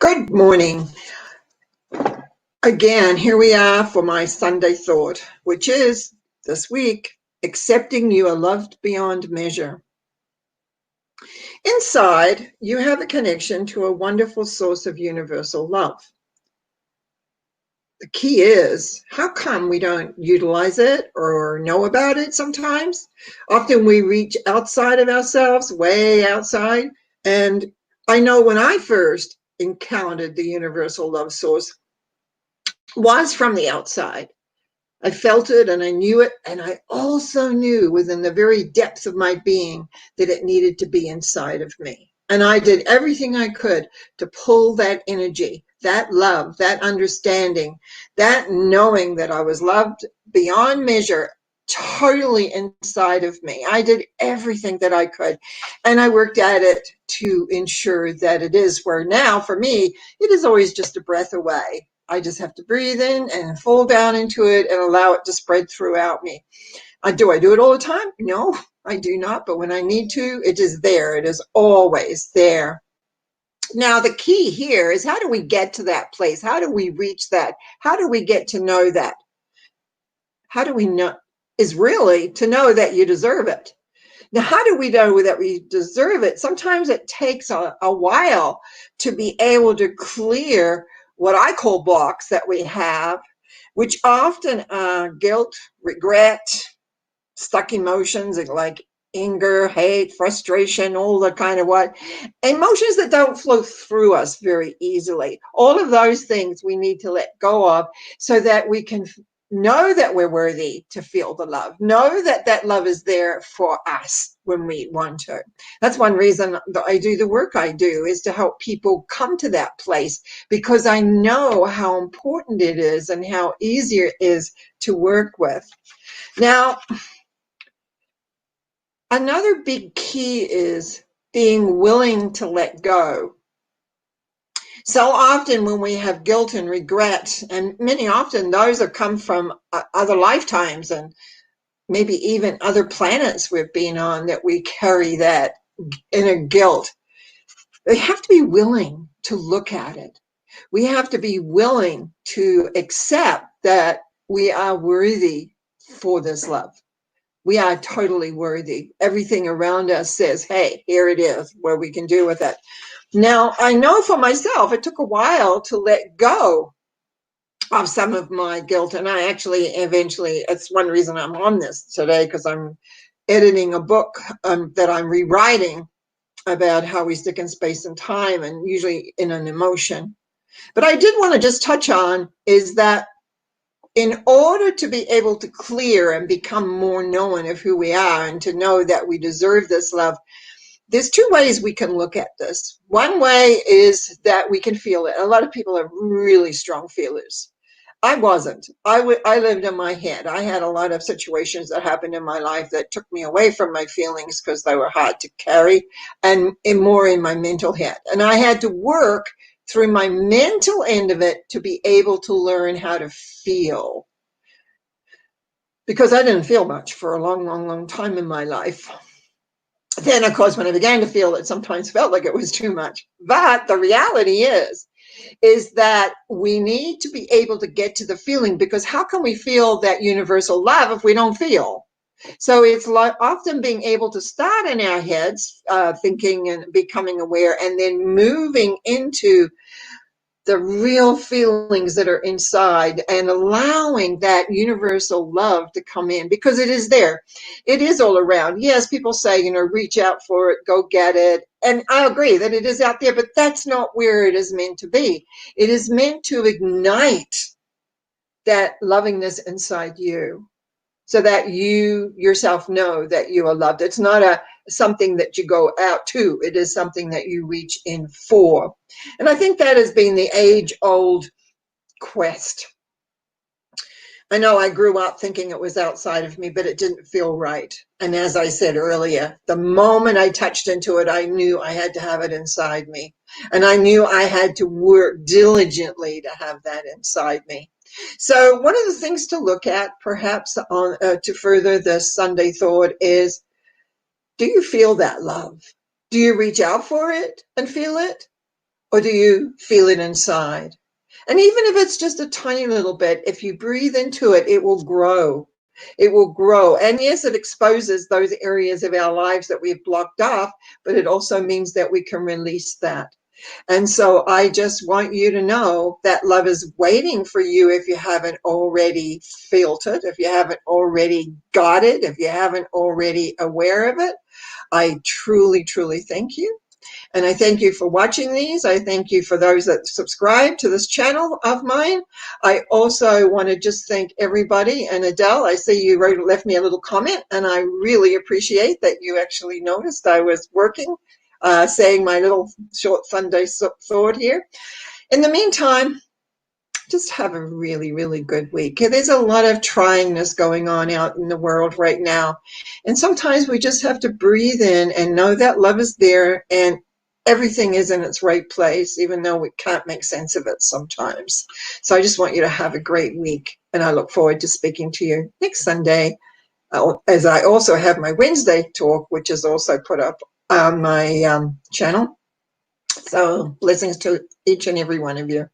Good morning. Again, here we are for my Sunday thought, which is this week, accepting you are loved beyond measure. Inside, you have a connection to a wonderful source of universal love. The key is, how come we don't utilize it or know about it sometimes? Often we reach outside of ourselves, way outside. And I know when I first encountered the universal love source, was from the outside. I felt it and I knew it. And I also knew within the very depths of my being that it needed to be inside of me. And I did everything I could to pull that energy, that love, that understanding, that knowing that I was loved beyond measure, totally inside of me. I did everything that I could. And I worked at it to ensure that it is where now, for me, it is always just a breath away. I just have to breathe in and fall down into it and allow it to spread throughout me. Do I do it all the time? No, I do not. But when I need to, it is there. It is always there. Now, the key here is, how do we get to that place? How do we reach that? How do we get to know that? How do we know is really to know that you deserve it. Now, how do we know that we deserve it? Sometimes it takes a while to be able to clear what I call blocks that we have, which often are guilt, regret, stuck emotions like anger, hate, frustration, all the kind of emotions that don't flow through us very easily. All of those things we need to let go of so that we can know that we're worthy to feel the love, know that that love is there for us when we want to. That's one reason that I do the work I do, is to help people come to that place, because I know how important it is and how easy it is to work with. Now, another big key is being willing to let go. So often when we have guilt and regret, and many often those have come from other lifetimes and maybe even other planets we've been on, that we carry that inner guilt. We have to be willing to look at it. We have to be willing to accept that we are worthy for this love. We are totally worthy. Everything around us says, hey, here it is, what we can do with it. Now, I know for myself, it took a while to let go of some of my guilt. And I actually eventually, it's one reason I'm on this today, because I'm editing a book that I'm rewriting about how we stick in space and time, and usually in an emotion. But I did want to just touch on is that in order to be able to clear and become more knowing of who we are and to know that we deserve this love, there's two ways we can look at this. One way is that we can feel it. A lot of people are really strong feelers. I wasn't. I lived in my head. I had a lot of situations that happened in my life that took me away from my feelings because they were hard to carry, and more in my mental head. And I had to work through my mental end of it to be able to learn how to feel, because I didn't feel much for a long time in my life. Then, of course, when I began to feel it, sometimes felt like it was too much. But the reality is that we need to be able to get to the feeling, because how can we feel that universal love if we don't feel? So it's often being able to start in our heads, thinking and becoming aware, and then moving into the real feelings that are inside and allowing that universal love to come in, because it is there. It is all around. Yes, people say, reach out for it, go get it. And I agree that it is out there, but that's not where it is meant to be. It is meant to ignite that lovingness inside you, so that you yourself know that you are loved. It's not something that you go out to. It is something that you reach in for. And I think that has been the age-old quest. I know I grew up thinking it was outside of me, but it didn't feel right. And as I said earlier, the moment I touched into it, I knew I had to have it inside me. And I knew I had to work diligently to have that inside me. So one of the things to look at, perhaps to further the Sunday thought, is, do you feel that love? Do you reach out for it and feel it? or do you feel it inside? And even if it's just a tiny little bit, if you breathe into it, it will grow. It will grow. And yes, it exposes those areas of our lives that we've blocked off, but it also means that we can release that. And so I just want you to know that love is waiting for you if you haven't already felt it, if you haven't already got it, if you haven't already aware of it. I truly, truly thank you. And I thank you for watching these. I thank you for those that subscribe to this channel of mine. I also want to just thank everybody. And Adele, I see you left me a little comment, and I really appreciate that you actually noticed I was working, saying my little short Sunday thought here. In the meantime, just have a really, really good week. There's a lot of tryingness going on out in the world right now. And sometimes we just have to breathe in and know that love is there and everything is in its right place, even though we can't make sense of it sometimes. So I just want you to have a great week. And I look forward to speaking to you next Sunday, as I also have my Wednesday talk, which is also put up on my channel. So blessings to each and every one of you.